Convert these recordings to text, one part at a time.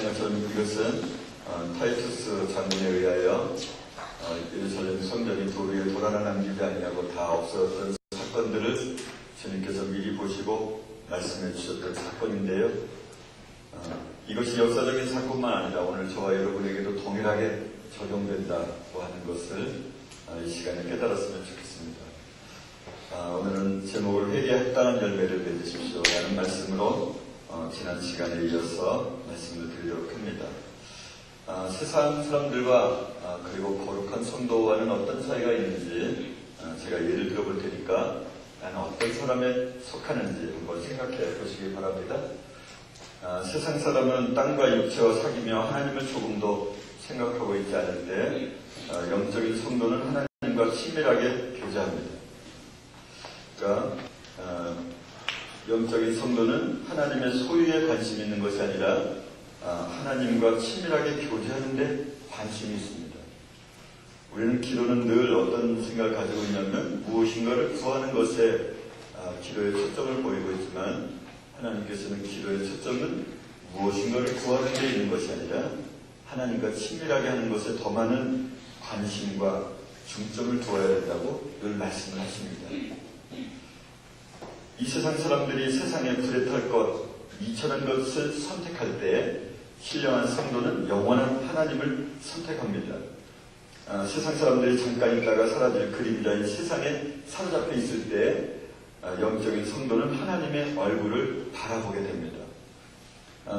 것처럼 이것은 타이투스 장군에 의하여 예루살렘 성전이 도 위에 돌 하나 남기지 아니하고 다 없어졌던 사건들을 주님께서 미리 보시고 말씀해 주셨던 사건인데요. 이것이 역사적인 사건만 아니라 오늘 저와 여러분에게도 동일하게 적용된다고 하는 것을 이 시간에 깨달았으면 좋겠습니다. 오늘은 제목을 회개에 합당한 열매를 맺으십시오 라는 말씀으로 지난 시간에 이어서 말씀을 드리도록 합니다. 세상 사람들과 그리고 거룩한 성도와는 어떤 차이가 있는지 제가 예를 들어볼 테니까 나는 어떤 사람에 속하는지 한번 생각해 보시기 바랍니다. 세상 사람은 땅과 육체와 사귀며 하나님을 조금도 생각하고 있지 않을 때 영적인 성도는 하나님과 친밀하게 교제합니다. 그러니까 영적인 성도는 하나님의 소유에 관심이 있는 것이 아니라 하나님과 친밀하게 교제하는 데 관심이 있습니다. 우리는 기도는 늘 어떤 생각을 가지고 있냐면 무엇인가를 구하는 것에 기도의 초점을 보이고 있지만 하나님께서는 기도의 초점은 무엇인가를 구하는 데 있는 것이 아니라 하나님과 친밀하게 하는 것에 더 많은 관심과 중점을 두어야 된다고 늘 말씀을 하십니다. 이 세상 사람들이 세상에 불에 탈 것, 미천한 것을 선택할 때 신령한 성도는 영원한 하나님을 선택합니다. 세상 사람들이 잠깐 있다가 사라질 그림자인 세상에 사로잡혀 있을 때 영적인 성도는 하나님의 얼굴을 바라보게 됩니다.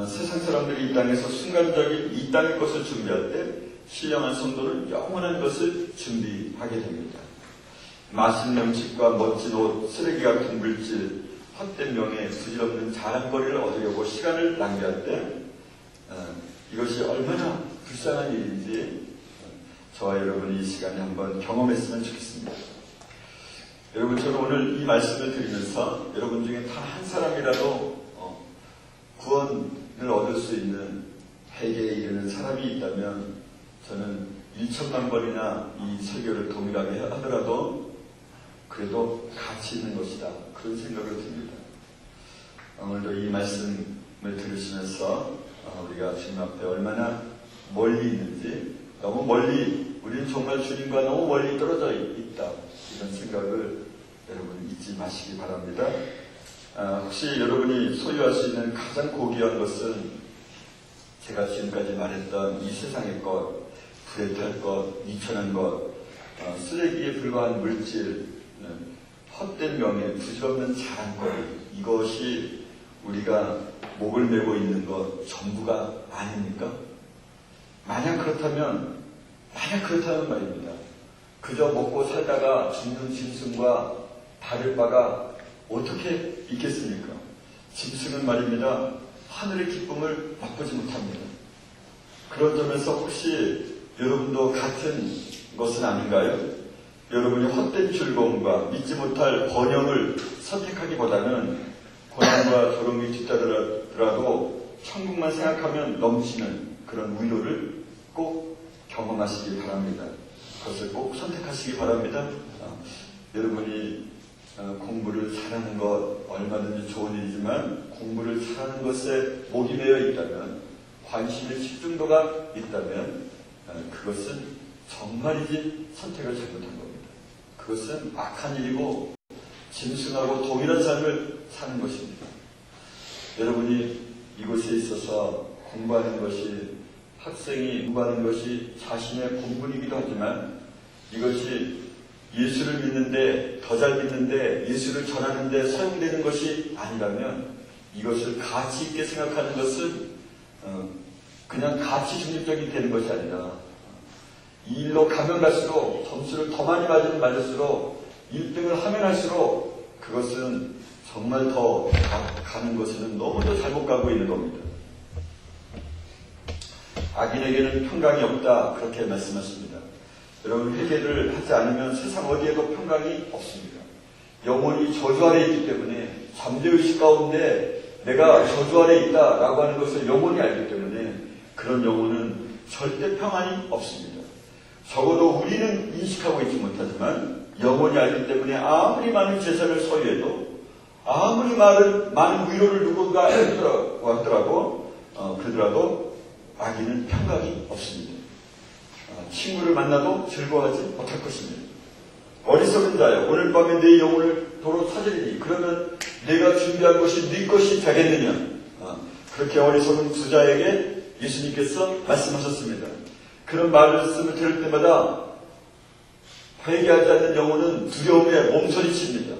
세상 사람들이 이 땅에서 순간적인 이 땅의 것을 준비할 때 신령한 성도는 영원한 것을 준비하게 됩니다. 맛있는 음식과 멋진 옷, 쓰레기 같은 물질, 헛된 명예, 부질없는 자랑거리를 얻으려고 시간을 낭비할 때 이것이 얼마나 불쌍한 일인지 저와 여러분이 이 시간에 한번 경험했으면 좋겠습니다. 여러분, 저는 오늘 이 말씀을 드리면서 여러분 중에 단 한 사람이라도 구원을 얻을 수 있는 회개에 이르는 사람이 있다면 저는 1천만 번이나 이 설교를 동일하게 하더라도 그래도 가치 있는 것이다, 그런 생각을 듭니다. 오늘도 이 말씀을 들으시면서 우리가 주님 앞에 얼마나 멀리 있는지, 너무 멀리, 우리는 정말 주님과 너무 멀리 떨어져 있다, 이런 생각을 여러분 잊지 마시기 바랍니다. 혹시 여러분이 소유할 수 있는 가장 고귀한 것은 제가 지금까지 말했던 이 세상의 것, 불에 탈 것, 미천한 것, 쓰레기에 불과한 물질, 헛된 명예, 부질없는 자랑거리, 이것이 우리가 목을 메고 있는 것 전부가 아닙니까? 만약 그렇다면 말입니다. 그저 먹고 살다가 죽는 짐승과 다를 바가 어떻게 있겠습니까? 짐승은 말입니다, 하늘의 기쁨을 맛보지 못합니다. 그런 점에서 혹시 여러분도 같은 것은 아닌가요? 여러분이 헛된 즐거움과 믿지 못할 번영을 선택하기보다는 고난과 조롱이 뒤따르더라도 천국만 생각하면 넘치는 그런 위로를 꼭 경험하시기 바랍니다. 그것을 꼭 선택하시기 바랍니다. 여러분이 공부를 잘하는 것 얼마든지 좋은 일이지만 공부를 잘하는 것에 목이 메어 있다면, 관심의 집중도가 있다면 그것은 정말이지 선택을 잘못한 겁니다. 그것은 악한 일이고 짐승하고 동일한 삶을 사는 것입니다. 여러분이 이곳에 있어서 공부하는 것이, 학생이 공부하는 것이 자신의 본분이기도 하지만 이것이 예수를 믿는데, 더 잘 믿는데, 예수를 전하는데 사용되는 것이 아니라면 이것을 가치 있게 생각하는 것은 그냥 가치 중립적이 되는 것이 아니라 이 일로 가면 갈수록 점수를 더 많이 맞을수록 1등을 하면 할수록 그것은 정말 더 가는 것은 너무도 잘못 가고 있는 겁니다. 악인에게는 평강이 없다, 그렇게 말씀하십니다. 여러분, 회개를 하지 않으면 세상 어디에도 평강이 없습니다. 영혼이 저주 아래 있기 때문에, 잠재의식 가운데 내가 저주 아래 있다라고 하는 것을 영혼이 알기 때문에 그런 영혼은 절대 평안이 없습니다. 적어도 우리는 인식하고 있지 못하지만 영혼이 알기 때문에 아무리 많은 재산을 소유해도, 아무리 많은 위로를 누군가 해주라고 하더라도 그러더라도 악인은 평강이 없습니다. 친구를 만나도 즐거워하지 못할 것입니다. 어리석은 자여, 오늘 밤에 내 영혼을 도로 찾으리니 그러면 내가 준비한 것이 네 것이 되겠느냐. 그렇게 어리석은 부자에게 예수님께서 말씀하셨습니다. 그런 말씀을 들을 때마다 회개하지 않는 영혼은 두려움에 몸서리칩니다.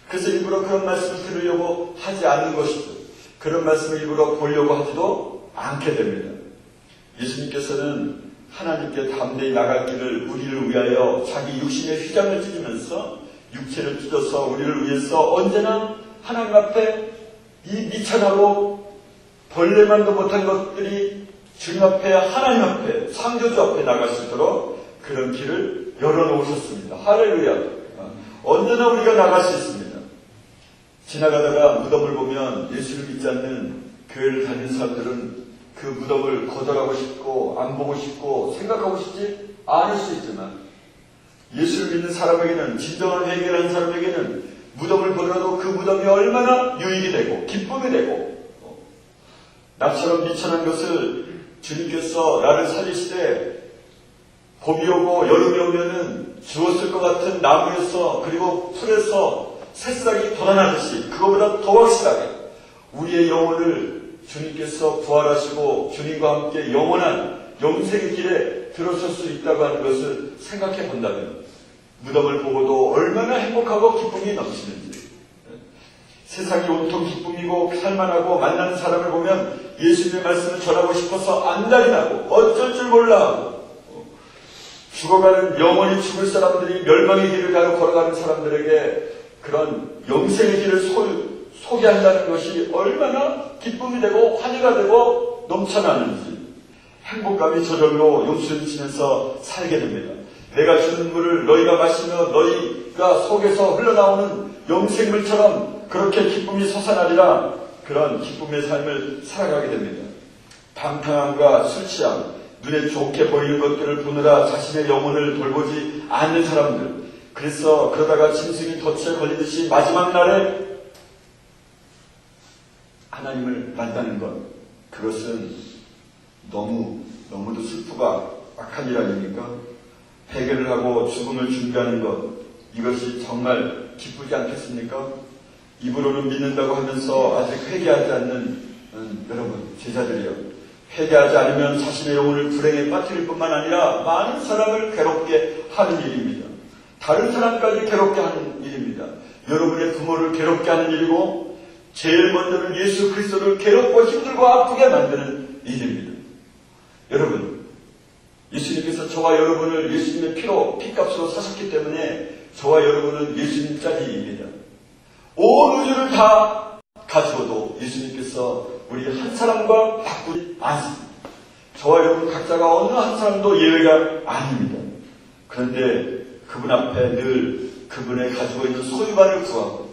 그래서 일부러 그런 말씀을 들으려고 하지 않는 것이죠. 그런 말씀을 일부러 보려고 하지도 않게 됩니다. 예수님께서는 하나님께 담대히 나갈 길을 우리를 위하여 자기 육신의 휘장을 찢으면서 육체를 찢어서 우리를 위해서 언제나 하나님 앞에 이 미천하고 벌레만도 못한 것들이 주님 앞에, 하나님 앞에, 창조주 앞에 나갈 수 있도록 그런 길을 열어놓으셨습니다. 할렐루야. 언제나 우리가 나갈 수 있습니다. 지나가다가 무덤을 보면 예수를 믿지 않는 교회를 다니는 사람들은 그 무덤을 거절하고 싶고 안 보고 싶고 생각하고 싶지 않을 수 있지만 예수를 믿는 사람에게는, 진정한 회개를 하는 사람에게는 무덤을 보더라도 그 무덤이 얼마나 유익이 되고 기쁨이 되고, 나처럼 미천한 것을 주님께서 나를 살리시되 봄이 오고 여름이 오면은 죽었을 것 같은 나무에서 그리고 풀에서 새싹이 돋아나듯이 그거보다 더 확실하게 우리의 영혼을 주님께서 부활하시고 주님과 함께 영원한 영생의 길에 들어설 수 있다고 하는 것을 생각해 본다면 무덤을 보고도 얼마나 행복하고 기쁨이 넘치는지, 세상이 온통 기쁨이고 살만하고 만나는 사람을 보면 예수님의 말씀을 전하고 싶어서 안달이 나고 어쩔 줄 몰라 하고, 죽어가는 영원히 죽을 사람들이 멸망의 길을 걸어가는 사람들에게 그런 영생의 길을 소개한다는 것이 얼마나 기쁨이 되고 환희가 되고 넘쳐나는지 행복감이 저절로 용수치면서 살게 됩니다. 내가 주는 물을 너희가 마시며 너희가 속에서 흘러나오는 영생물처럼 그렇게 기쁨이 솟아나리라. 그런 기쁨의 삶을 살아가게 됩니다. 방탕함과 술 취함, 눈에 좋게 보이는 것들을 보느라 자신의 영혼을 돌보지 않는 사람들, 그래서 그러다가 짐승이 덫에 걸리듯이 마지막 날에 하나님을 만나는 것, 그것은 너무도 슬프고 악한 일 아닙니까? 해결을 하고 죽음을 준비하는 것, 이것이 정말 기쁘지 않겠습니까? 입으로는 믿는다고 하면서 아직 회개하지 않는 여러분, 제자들이요, 회개하지 않으면 자신의 영혼을 불행에 빠뜨릴 뿐만 아니라 많은 사람을 괴롭게 하는 일입니다. 다른 사람까지 괴롭게 하는 일입니다. 여러분의 부모를 괴롭게 하는 일이고, 제일 먼저는 예수 그리스도를 괴롭고 힘들고 아프게 만드는 일입니다. 여러분, 예수님께서 저와 여러분을 예수님의 피값으로 사셨기 때문에 저와 여러분은 예수님 자리입니다. 온 우주를 다 가지고도 예수님께서 우리 한 사람과 바꾸지 않습니다. 저와 여러분 각자가 어느 한 사람도 예외가 아닙니다. 그런데 그분 앞에 늘 그분의 가지고 있는 소유만을 구하고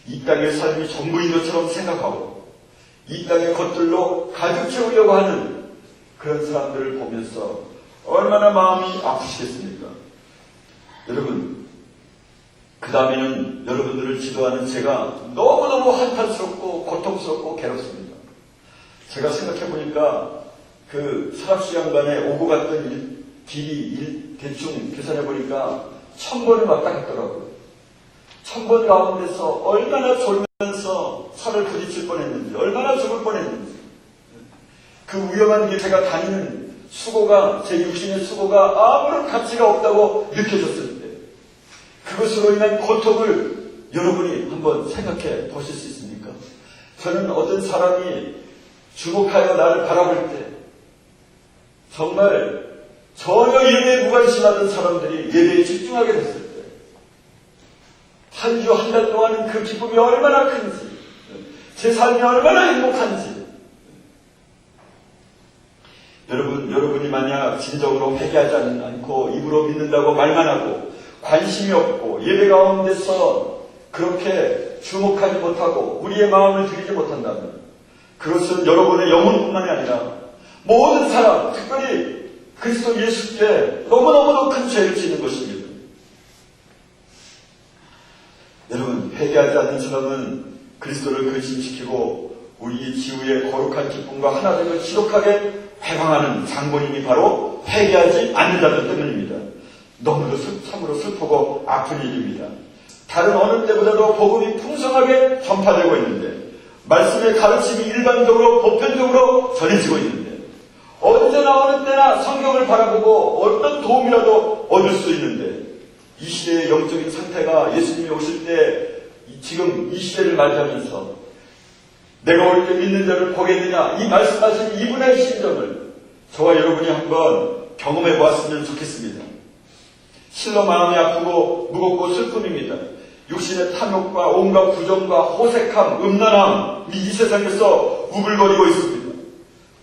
이 땅의 삶이 전부인 것처럼 생각하고 이 땅의 것들로 가득 채우려고 하는 그런 사람들을 보면서 얼마나 마음이 아프시겠습니까? 여러분, 그 다음에는 여러분들을 지도하는 제가 너무너무 한탄스럽고 고통스럽고 괴롭습니다. 제가 생각해보니까 그 사랍수 양반에 오고 갔던 길이 대충 계산해보니까 1000번을 왔다 갔더라고요. 1000번 가운데서 얼마나 졸면서 살을 부딪힐 뻔했는지, 얼마나 죽을 뻔했는지, 그 위험한 길 제가 다니는 수고가, 제 육신의 수고가 아무런 가치가 없다고 느껴졌을 때 그것으로 인한 고통을 여러분이 한번 생각해 보실 수 있습니까? 저는 어떤 사람이 주목하여 나를 바라볼 때 정말 전혀 예배에 무관심하던 사람들이 예배에 집중하게 됐을 때 한 주 한 달 동안은 그 기쁨이 얼마나 큰지, 제 삶이 얼마나 행복한지, 여러분이 만약 진정으로 회개하지 않고 입으로 믿는다고 말만 하고 관심이 없고 예배 가운데서 그렇게 주목하지 못하고 우리의 마음을 들이지 못한다면 그것은 여러분의 영혼뿐만이 아니라 모든 사람, 특별히 그리스도 예수께 너무너무 큰 죄를 지는 것입니다. 여러분, 회개하지 않는 사람은 그리스도를 근심시키고 우리 지우의 거룩한 기쁨과 하나됨을 지독하게 회방하는 장본인이 바로 회개하지 않는 자들 때문입니다. 너무도 참으로 슬프고 아픈 일입니다. 다른 어느 때보다도 복음이 풍성하게 전파되고 있는데 말씀의 가르침이 일반적으로 보편적으로 전해지고 있는데 언제나 어느 때나 성경을 바라보고 어떤 도움이라도 얻을 수 있는데 이 시대의 영적인 상태가 예수님이 오실 때 지금 이 시대를 맞이하면서 내가 올 때 믿는 자를 보겠느냐 이 말씀하신 이분의 심정을 저와 여러분이 한번 경험해 보았으면 좋겠습니다. 실로 마음이 아프고 무겁고 슬픔입니다. 육신의 탐욕과 온갖 부정과 호색함, 음란함이 이 세상에서 우글거리고 있습니다.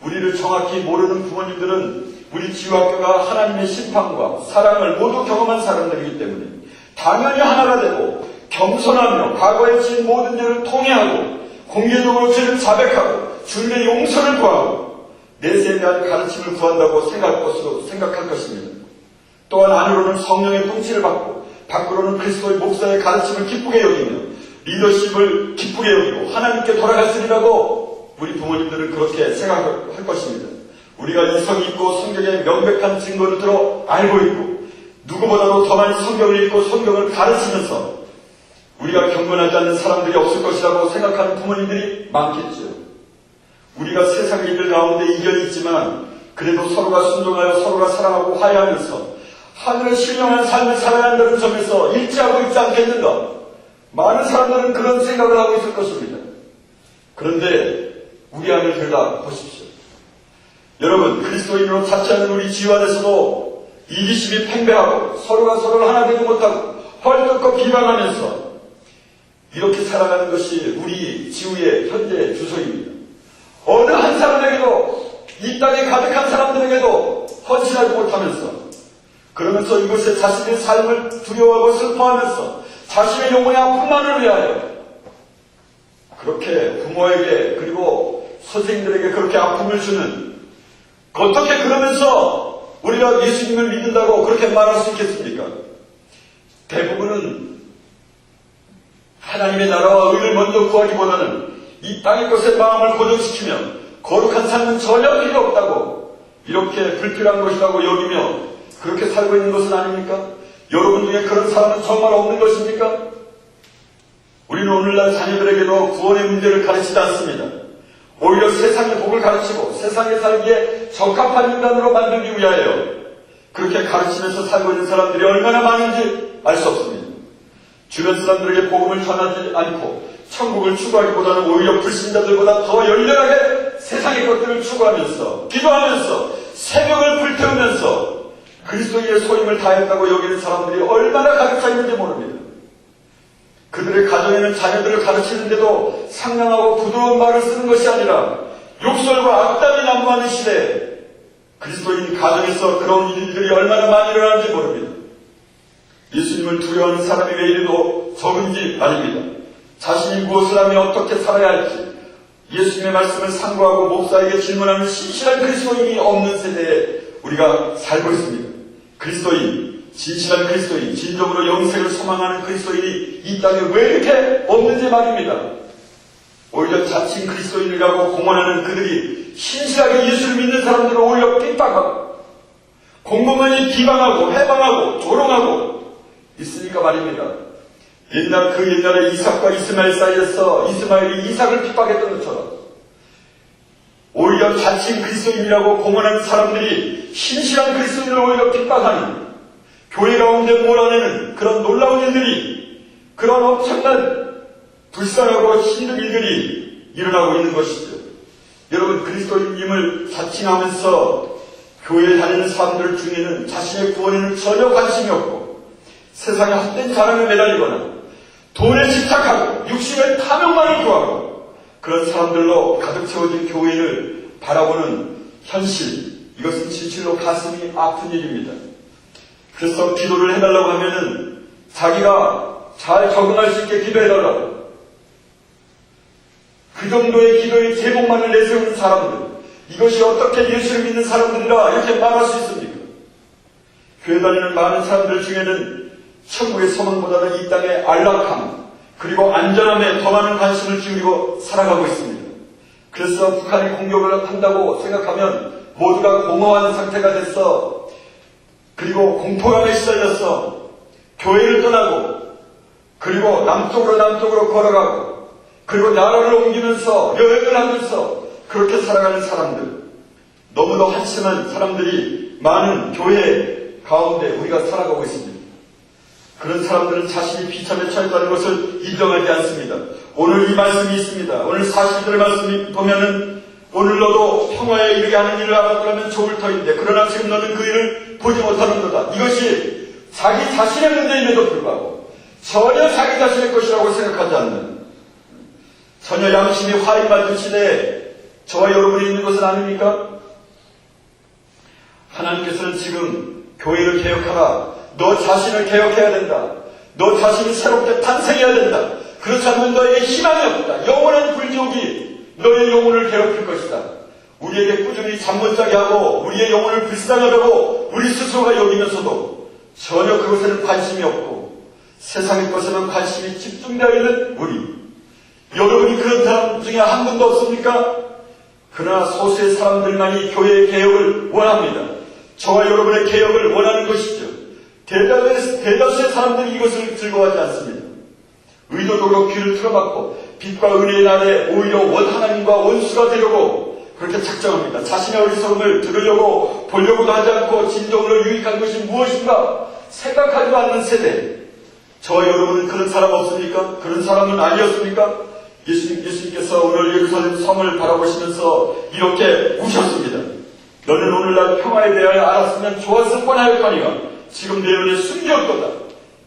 우리를 정확히 모르는 부모님들은 우리 지유학교가 하나님의 심판과 사랑을 모두 경험한 사람들이기 때문에 당연히 하나가 되고 겸손하며 과거에 지은 모든 죄를 통회하고 공개적으로 죄를 자백하고 주님의 용서를 구하고 내세에 대한 가르침을 구한다고 생각할 것입니다. 또한 안으로는 성령의 통치를 받고 밖으로는 그리스도의 목사의 가르침을 기쁘게 여기며 리더십을 기쁘게 여기고 하나님께 돌아갔으리라고 우리 부모님들은 그렇게 생각할 것입니다. 우리가 이성이 있고 성경의 명백한 증거를 들어 알고 있고 누구보다도 더 많이 성경을 읽고 성경을 가르치면서 우리가 경건하지 않는 사람들이 없을 것이라고 생각하는 부모님들이 많겠죠. 우리가 세상 일들 가운데 이견이 있지만 그래도 서로가 순종하여 서로가 사랑하고 화해하면서 하늘의 신령한 삶을 살아야 한다는 점에서 일치하고 있지 않겠는가? 많은 사람들은 그런 생각을 하고 있을 것입니다. 그런데 우리 안을 들여다보십시오. 여러분, 그리스도인으로 자취하는 우리 지유 안에서도 이기심이 팽배하고 서로가 서로를 하나 되지 못하고 헐뜯고 비방하면서 이렇게 살아가는 것이 우리 지우의 현재 주소입니다. 어느 한 사람에게도 이 땅에 가득한 사람들에게도 헌신하지 못하면서 그러면서 이곳에 자신의 삶을 두려워하고 슬퍼하면서 자신의 영혼의 아픔만을 위하여 그렇게 부모에게 그리고 선생님들에게 그렇게 아픔을 주는 어떻게 그러면서 우리가 예수님을 믿는다고 그렇게 말할 수 있겠습니까? 대부분은 하나님의 나라와 의를 먼저 구하기보다는 이 땅의 것에 마음을 고정시키며 거룩한 삶은 전혀 필요 없다고 이렇게 불필요한 것이라고 여기며 그렇게 살고 있는 것은 아닙니까? 여러분 중에 그런 사람은 정말 없는 것입니까? 우리는 오늘날 자녀들에게도 구원의 문제를 가르치지 않습니다. 오히려 세상의 복을 가르치고 세상에 살기에 적합한 인간으로 만들기 위하여 그렇게 가르치면서 살고 있는 사람들이 얼마나 많은지 알 수 없습니다. 주변 사람들에게 복음을 전하지 않고 천국을 추구하기보다는 오히려 불신자들보다 더 열렬하게 세상의 것들을 추구하면서 기도하면서 새벽을 불태우면서 그리스도의 소임을 다했다고 여기는 사람들이 얼마나 가득 차 있는지 모릅니다. 그들의 가정에는 자녀들을 가르치는데도 상냥하고 부드러운 말을 쓰는 것이 아니라 욕설과 악담이 난무하는 시대에 그리스도인 가정에서 그런 일들이 얼마나 많이 일어나는지 모릅니다. 예수님을 두려워하는 사람이 왜 이리도 적은지 아닙니다. 자신이 무엇을 하며 어떻게 살아야 할지 예수님의 말씀을 상고하고 목사에게 질문하는 신실한 그리스도인이 없는 세대에 우리가 살고 있습니다. 그리스도인, 진실한 그리스도인, 진정으로 영생을 소망하는 그리스도인이 이 땅에 왜 이렇게 없는지 말입니다. 오히려 자칭 그리스도인이라고 공언하는 그들이 신실하게 예수를 믿는 사람들을 오히려 핍박하고 공공연히 비방하고 해방하고 조롱하고 있으니까 말입니다. 옛날에 이삭과 이스마엘 사이에서 이스마엘이 이삭을 핍박했던 것처럼 오히려 자칭 그리스도인이라고 공언하는 사람들이 신실한 그리스도인을 오히려 핍박하는 교회 가운데 몰아내는 그런 놀라운 일들이 그런 엄청난 불쌍하고 힘든 일들이 일어나고 있는 것이죠. 여러분, 그리스도인임을 자칭하면서 교회에 다니는 사람들 중에는 자신의 구원에는 전혀 관심이 없고 세상의 헛된 자랑에 매달리거나 돈에 집착하고 육신의 탐욕만을 구하고 그런 사람들로 가득 채워진 교회를 바라보는 현실, 이것은 진실로 가슴이 아픈 일입니다. 그래서 기도를 해달라고 하면은 자기가 잘 적응할 수 있게 기도해달라고 그 정도의 기도의 제목만을 내세우는 사람들, 이것이 어떻게 예수를 믿는 사람들이라 이렇게 말할 수 있습니까? 교회 다니는 많은 사람들 중에는 천국의 소망보다는 이 땅의 안락함 그리고 안전함에 더 많은 관심을 기울이고 살아가고 있습니다. 그래서 북한이 공격을 한다고 생각하면 모두가 공허한 상태가 됐어. 그리고 공포감에 시달렸어. 교회를 떠나고, 그리고 남쪽으로 걸어가고, 그리고 나라를 옮기면서 여행을 하면서 그렇게 살아가는 사람들, 너무도 한심한 사람들이 많은 교회 가운데 우리가 살아가고 있습니다. 그런 사람들은 자신이 비참에 처했다는 것을 인정하지 않습니다. 오늘 이 말씀이 있습니다. 오늘 40절 말씀이 보면은 오늘 너도 평화에 이르게 하는 일을 알았더라면 좋을 터인데 그러나 지금 너는 그 일을 보지 못하는도다. 이것이 자기 자신의 문제임에도 불구하고 전혀 자기 자신의 것이라고 생각하지 않는, 전혀 양심이 화인맞은 시대에 저와 여러분이 있는 것은 아닙니까? 하나님께서는 지금 교회를 개혁하라. 너 자신을 개혁해야 된다. 너 자신이 새롭게 탄생해야 된다. 그렇지 않으면 너에게 희망이 없다. 영원한 불지옥이 너의 영혼을 괴롭힐 것이다. 우리에게 꾸준히 잠 못 자게 하고 우리의 영혼을 불쌍하다고 우리 스스로가 여기면서도 전혀 그것에는 관심이 없고 세상의 것에만 관심이 집중되어 있는 우리. 여러분이 그런 사람 중에 한 분도 없습니까? 그러나 소수의 사람들만이 교회의 개혁을 원합니다. 저와 여러분의 개혁을 원하는 것이죠. 대다수의 사람들이 이것을 즐거워하지 않습니다. 의도적으로 귀를 틀어막고 빛과 은혜의 날에 오히려 하나님과 원수가 되려고 그렇게 작정합니다. 자신의 어리석음을 들으려고 보려고도 하지 않고 진정으로 유익한 것이 무엇인가 생각하지도 않는 세대. 저와 여러분은 그런 사람 없습니까? 그런 사람은 아니었습니까? 예수님께서 오늘 예루살렘 성을 바라보시면서 이렇게 우셨습니다. 너는 오늘날 평화에 대하여 알았으면 좋았을 뻔하였거니와 지금 내 눈에 숨겼도다.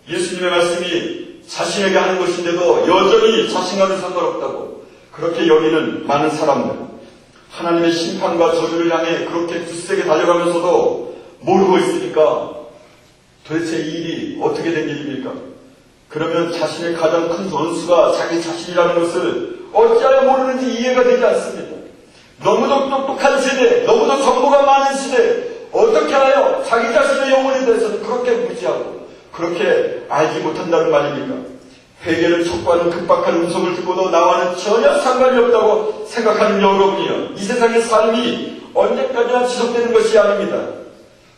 예수님의 말씀이 자신에게 하는 것인데도 여전히 자신과는 상관없다고 그렇게 여기는 많은 사람들. 하나님의 심판과 저주를 향해 그렇게 굳세게 달려가면서도 모르고 있으니까 도대체 이 일이 어떻게 된 일입니까? 그러면 자신의 가장 큰 원수가 자기 자신이라는 것을 어찌하여 모르는지 이해가 되지 않습니다. 너무도 똑똑한 세대, 너무도 정보가 많은 시대, 어떻게 하여 자기 자신의 영혼에 대해서는 그렇게 무지하고 그렇게 알지 못한다는 말입니까? 회개를 촉구하는 급박한 음성을 듣고도 나와는 전혀 상관이 없다고 생각하는 여러분이요. 이 세상의 삶이 언제까지나 지속되는 것이 아닙니다.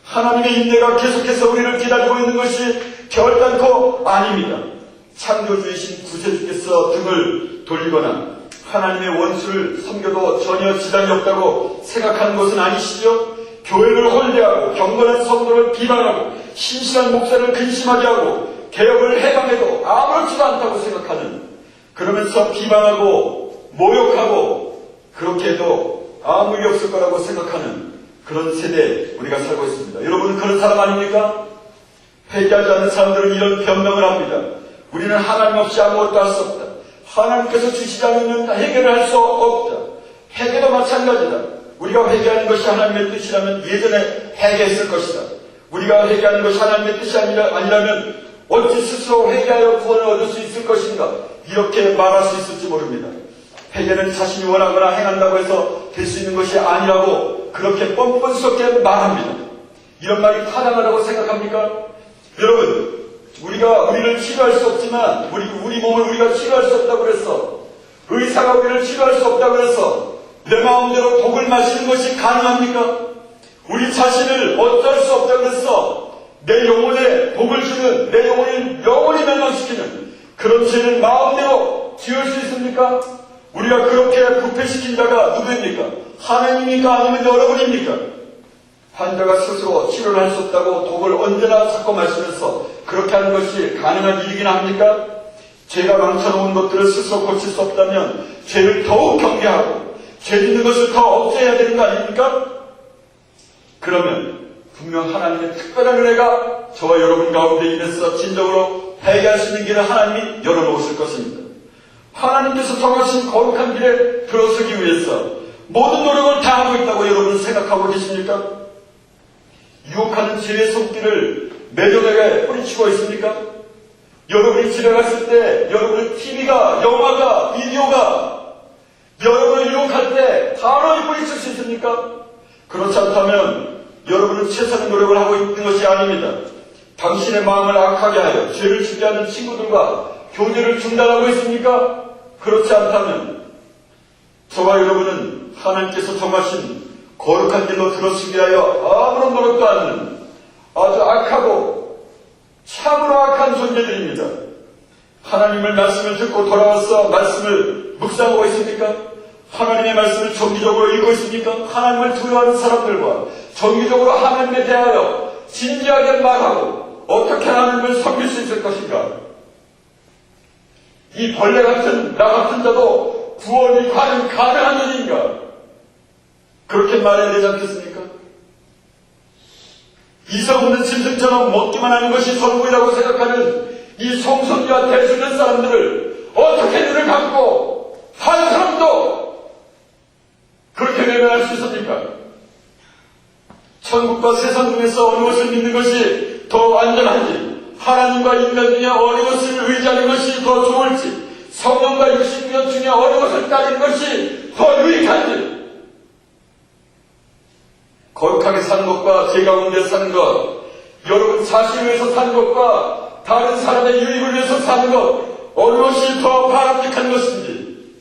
하나님의 인내가 계속해서 우리를 기다리고 있는 것이 결단코 아닙니다. 창조주이신 구세주께서 등을 돌리거나 하나님의 원수를 섬겨도 전혀 지장이 없다고 생각하는 것은 아니시죠? 교회를 홀대하고 경건한 성도를 비방하고 신실한 목사를 근심하게 하고 개혁을 해방해도 아무렇지도 않다고 생각하는, 그러면서 비방하고 모욕하고 그렇게 해도 아무 일이 없을 거라고 생각하는 그런 세대에 우리가 살고 있습니다. 여러분은 그런 사람 아닙니까? 회개하지 않는 사람들은 이런 변명을 합니다. 우리는 하나님 없이 아무것도 할 수 없다. 하나님께서 주시지 않으면 해결을 할 수 없다. 회개도 마찬가지다. 우리가 회개하는 것이 하나님의 뜻이라면 예전에 회개했을 것이다. 우리가 회개하는 것이 하나님의 뜻이 아니라면 어찌 스스로 회개하여 구원을 얻을 수 있을 것인가, 이렇게 말할 수 있을지 모릅니다. 회개는 자신이 원하거나 행한다고 해서 될 수 있는 것이 아니라고 그렇게 뻔뻔스럽게 말합니다. 이런 말이 타당하다고 생각합니까? 여러분, 우리가 우리를 치료할 수 없지만 우리 몸을 우리가 치료할 수 없다고 그래서, 의사가 우리를 치료할 수 없다고 그래서 내 마음대로 독을 마시는 것이 가능합니까? 우리 자신을 어쩔 수 없다고 그래서 내 영혼에 독을 주는, 내 영혼을 영원히 멸망시키는 그런 죄를 마음대로 지을 수 있습니까? 우리가 그렇게 부패시킨 자가 누구입니까? 하나님입니까? 아니면 여러분입니까? 환자가 스스로 치료를 할 수 없다고 독을 언제나 섞어 마시면서 그렇게 하는 것이 가능한 일이긴 합니까? 죄가 망쳐놓은 것들을 스스로 고칠 수 없다면 죄를 더욱 경계하고 죄 짓는 것을 더 없애야 되는 거 아닙니까? 그러면 분명 하나님의 특별한 은혜가 저와 여러분 가운데 인해서 진정으로 회개할 수 있는 길을 하나님이 열어놓으실 것입니다. 하나님께서 정하신 거룩한 길에 들어서기 위해서 모든 노력을 다하고 있다고 여러분 생각하고 계십니까? 유혹하는 죄의 손길을 매정하게 뿌리치고 있습니까? 여러분이 집에 갔을 때 여러분의 TV가, 영화가, 비디오가 여러분을 유혹할 때 바로 뿌리칠 수 있습니까? 그렇지 않다면 여러분은 최선의 노력을 하고 있는 것이 아닙니다. 당신의 마음을 악하게 하여 죄를 짓게 하는 친구들과 교제를 중단하고 있습니까? 그렇지 않다면 저와 여러분은 하나님께서 정하신 거룩한 길로 들어서기 위하여 아무런 노력도 않는 아주 악하고 참으로 악한 존재들입니다. 하나님의 말씀을 듣고 돌아와서 말씀을 묵상하고 있습니까? 하나님의 말씀을 정기적으로 읽고 있습니까? 하나님을 두려워하는 사람들과 정기적으로 하나님에 대하여 진지하게 말하고 어떻게 하나님을 섬길 수 있을 것인가? 이 벌레 같은 나 같은 자도 구원이 과연 가능한 일인가? 그렇게 말해야 되지 않겠습니까? 이성 없는 짐승처럼 먹기만 하는 것이 전부이라고 생각하는 이 송선이와 대수된 사람들을 어떻게 눈을 감고 한 사람도 그렇게 외면할 수 있습니까? 천국과 세상 중에서 어느 것을 믿는 것이 더 안전한지, 하나님과 인간 중에 어느 것을 의지하는 것이 더 좋을지, 성령과 60년 중에 어느 것을 따르는 것이 더 유익한지, 거룩하게 사는 것과 제 가운데 사는 것, 여러분 자신을 위해서 사는 것과 다른 사람의 유익을 위해서 사는 것, 어느 것이 더 바람직한 것인지,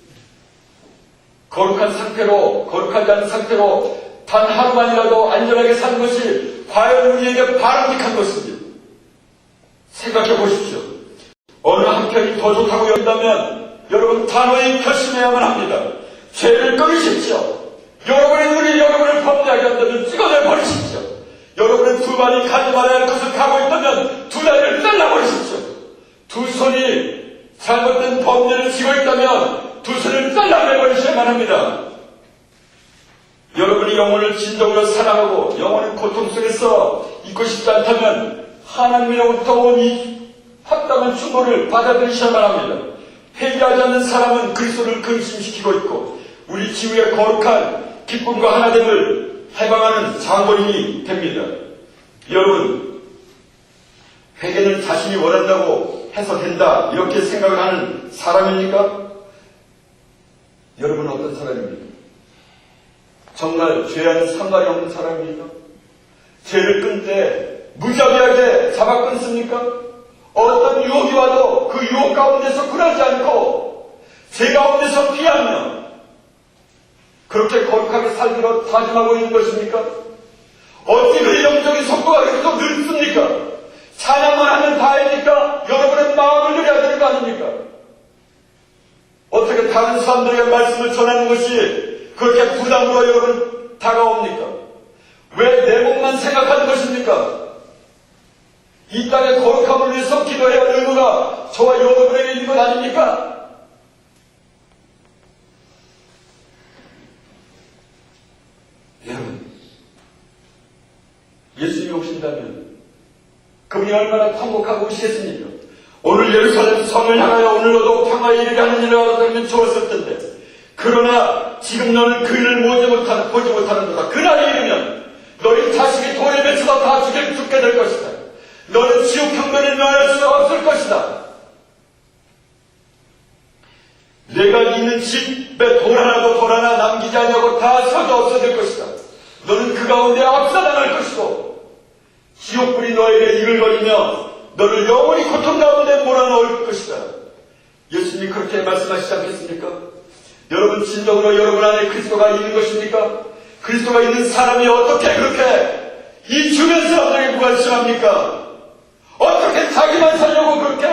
거룩한 상태로, 거룩하지 않은 상태로 단 하루만이라도 안전하게 사는 것이 과연 우리에게 바람직한 것인지 생각해 보십시오. 어느 한편이 더 좋다고 여긴다면 여러분 단호히 결심해야만 합니다. 죄를 끊으십시오. 여러분의 눈이 여러분을 범죄하게 한다면 찍어내 버리십시오. 여러분의 두 발이 가지 말아야 할 것을 가고 있다면 두 다리를 잘라버리십시오. 두 손이 잘못된 범죄를 지고 있다면 두 손을 잘라내버리셔야만 합니다. 여러분이 영혼을 진정으로 사랑하고 영혼의 고통 속에서 있고 싶지 않다면 하나님으로부터 온 이 합당한 충고를 받아들이셔야만 합니다. 회개하지 않는 사람은 그리스도를 근심시키고 있고 우리 지구의 거룩한 기쁨과 하나됨을 해방하는 장본인이 됩니다. 여러분, 회개는 자신이 원한다고 해서 된다 이렇게 생각을 하는 사람입니까? 여러분은 어떤 사람입니까? 정말 죄와는 상관이 없는 사람입니까? 죄를 끊을 때 무자비하게 잡아 끊습니까? 어떤 유혹이 와도 그 유혹 가운데서 굴하지 않고 죄 가운데서 피하며 그렇게 거룩하게 살기로 다짐하고 있는 것입니까? 어찌 그 영적인 속도가 그렇게 또 늦습니까? 찬양만 하면 다입니까? 여러분의 마음을 누려야 되는 거 아닙니까? 어떻게 다른 사람들에게 말씀을 전하는 것이 그렇게 부담으로 여러분 다가옵니까? 왜 내 몸만 생각하는 것입니까? 이 땅의 거룩함을 위해서 기도해야 할 의무가 저와 여러분에게 있는 것 아닙니까? 여러분, 예수님이 오신다면 그분이 얼마나 통곡하고 오시겠습니까? 오늘 예루살렘 성을 향하여 오늘로도 평화에 이르게 하는 일을 알았다면 좋았을 텐데 그러나 지금 너는 그 일을 보지 못하는 거다. 그날이 이르면 너희 자식이 돌에 맺혀서 다 죽게 될 것이다. 너는 지옥 형벌을 면할 수 없을 것이다. 내가 있는 집에 돌 하나 남기지 않냐고 다 서져 없어질 것이다. 너는 그 가운데 압사당할 것이고 지옥불이 너에게 이글거리며 너를 영원히 고통 가운데 몰아넣을 것이다. 예수님이 그렇게 말씀하시지 않겠습니까? 여러분 진정으로 여러분 안에 그리스도가 있는 것입니까? 그리스도가 있는 사람이 어떻게 그렇게 이 주변 사람들에게 무관심합니까? 어떻게 자기만 살려고 그렇게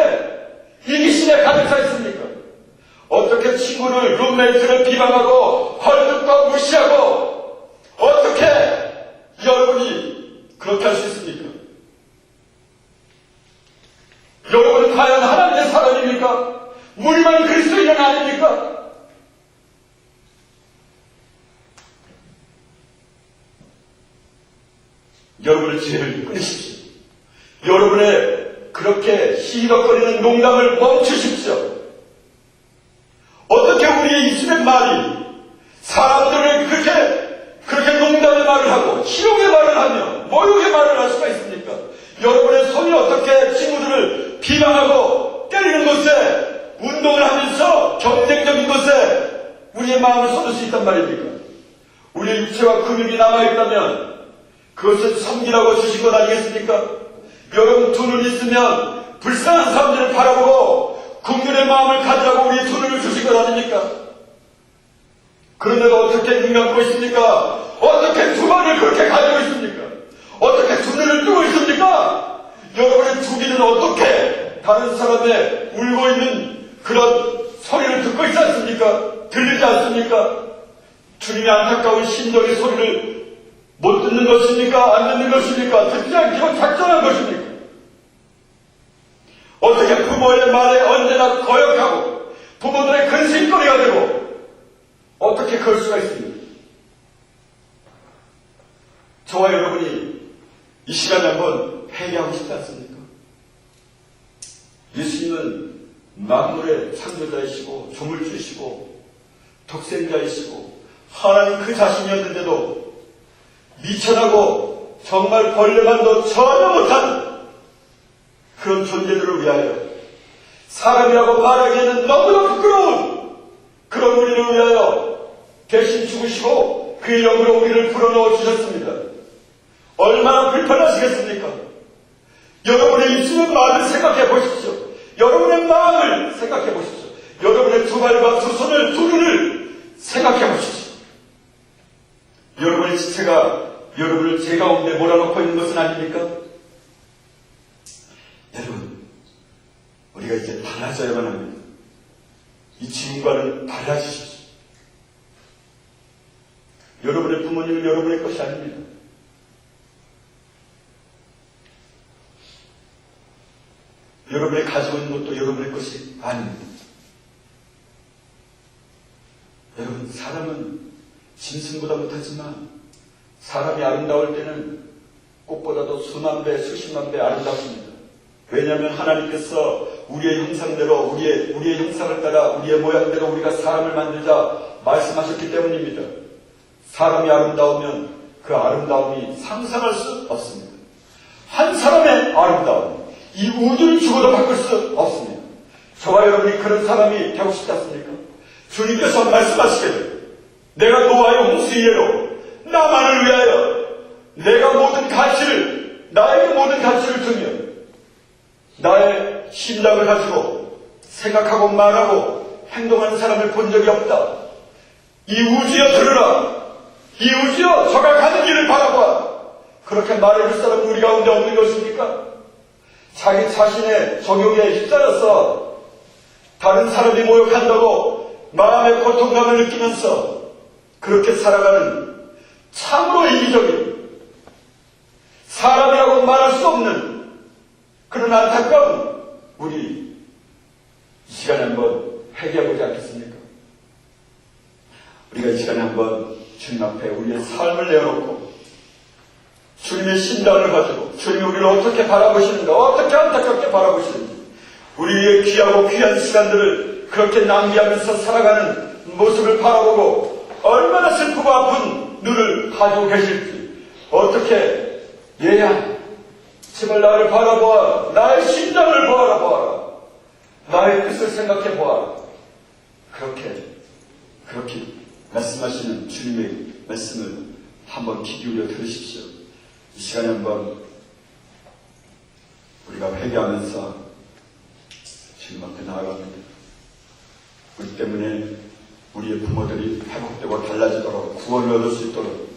이기심에 가득 차 있습니까? 어떻게 친구를, 룸메이트를 비방하고 헐뜯고 무시하고 어떻게 여러분이 그렇게 할 수 있습니까? 여러분은 과연 하나님의 사람입니까? 무리만 그리스도인은 아닙니까? 여러분의 죄를 끊으십시오. 여러분의 그렇게 희덕거리는 농담을 멈추십시오. 어떻게 우리의 입술의 말이 사람들을 그렇게 농담의 말을 하고 희롱의 말을 하며 모욕의 말을 할 수가 있습니까? 여러분의 손이 어떻게 친구들을 비방하고 때리는 곳에 운동을 하면서 경쟁적인 곳에 우리의 마음을 쏟을 수 있단 말입니까? 우리의 육체와 근육이 남아있다면 그것을 섬기라고 주신 것 아니겠습니까? 여러분 두 눈 있으면 불쌍한 사람들을 바라보고 국민의 마음을 가지라고 우리 두 눈을 주신 것 아닙니까? 그런데도 어떻게 눈 감고 있습니까? 어떻게 두 발을 그렇게 가지고 있습니까? 어떻게 두 눈을 뜨고 있습니까? 여러분의 두 귀는 어떻게 다른 사람의 울고 있는 그런 소리를 듣고 있지 않습니까? 들리지 않습니까? 주님의 안타까운 심정의 소리를 못 듣는 것입니까? 안 듣는 것입니까? 듣지 않기로 작정한 것입니까? 어떻게 부모의 말에 언제나 거역하고 부모들의 근심거리가 되고 어떻게 그럴 수가 있습니까? 저와 여러분이 이 시간에 한번 회개하고 싶지 않습니까? 예수님은 만물의 창조자이시고 조물주이시고 독생자이시고 하나님 그 자신이었는데도 미천하고 정말 벌레만도 전혀 못한 그런 존재들을 위하여 사람이라고 말하기에는 너무나 부끄러운 그런 우리를 위하여 대신 죽으시고 그의 영으로 우리를 불어넣어 주셨습니다. 얼마나 불편하시겠습니까? 여러분의 입술의 마음을 생각해 보십시오. 여러분의 마음을 생각해 보십시오. 여러분의 두 발과 두 손을 두 눈을 생각해 보십시오. 여러분의 지체가 여러분을 제 가운데 몰아넣고 있는 것은 아닙니까? 여러분, 우리가 이제 달라져야만 합니다. 이 지금과는 달라지십시오. 여러분의 부모님은 여러분의 것이 아닙니다. 여러분이 가지고 있는 것도 여러분의 것이 아닙니다. 여러분, 사람은 짐승보다 못하지만 사람이 아름다울 때는 꽃보다도 수만 배, 수십만 배 아름답습니다. 왜냐하면 하나님께서 우리의 형상대로, 우리의 형상을 따라 우리의 모양대로 우리가 사람을 만들자 말씀하셨기 때문입니다. 사람이 아름다우면 그 아름다움이 상상할 수 없습니다. 한 사람의 아름다움, 이 우주를 죽어도 바꿀 수 없습니다. 저와 여러분이 그런 사람이 되고 싶지 않습니까? 주님께서 말씀하시기를 내가 노아의 홍수 이래로 나만을 위하여 내가 모든 가치를, 나에게 모든 가치를 두며 나의 신랑을 가지고 생각하고 말하고 행동하는 사람을 본 적이 없다. 이 우주여 들으라. 이 우주여 저가 가는 길을 바라봐. 그렇게 말해줄 사람은 우리 가운데 없는 것입니까? 자기 자신의 적용에 휩싸여서 다른 사람이 모욕한다고 마음의 고통감을 느끼면서 그렇게 살아가는 참으로 이기적인 사람이라고 말할 수 없는 그런 안타까운 우리 이 시간에 한번 회개해보지 않겠습니까? 우리가 이 시간에 한번 주님 앞에 우리의 삶을 내어놓고 주님의 신당을 가지고 주님이 우리를 어떻게 바라보시는가, 어떻게 안타깝게 바라보시는지, 우리의 귀하고 귀한 시간들을 그렇게 낭비하면서 살아가는 모습을 바라보고 얼마나 슬프고 아픈 눈을 가지고 계실지, 어떻게 얘야 제발 나를 바라보아, 나의 심장을 바라보아라, 나의 뜻을 생각해 보아라. 그렇게 말씀하시는 주님의 말씀을 한번 귀 기울여 들으십시오. 이 시간에 한번 우리가 회개하면서 주님 앞에 나아갑니다. 우리 때문에 우리의 부모들이 회복되고 달라지도록, 구원을 얻을 수 있도록,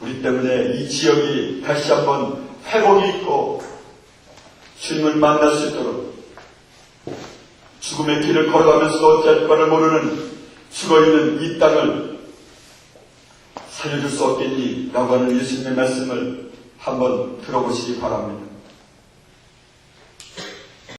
우리 때문에 이 지역이 다시 한번 회복이 있고 주님을 만날 수 있도록, 죽음의 길을 걸어가면서도 어찌할 바를 모르는 죽어있는 이 땅을 살려줄 수 없겠니? 라고 하는 예수님의 말씀을 한번 들어보시기 바랍니다.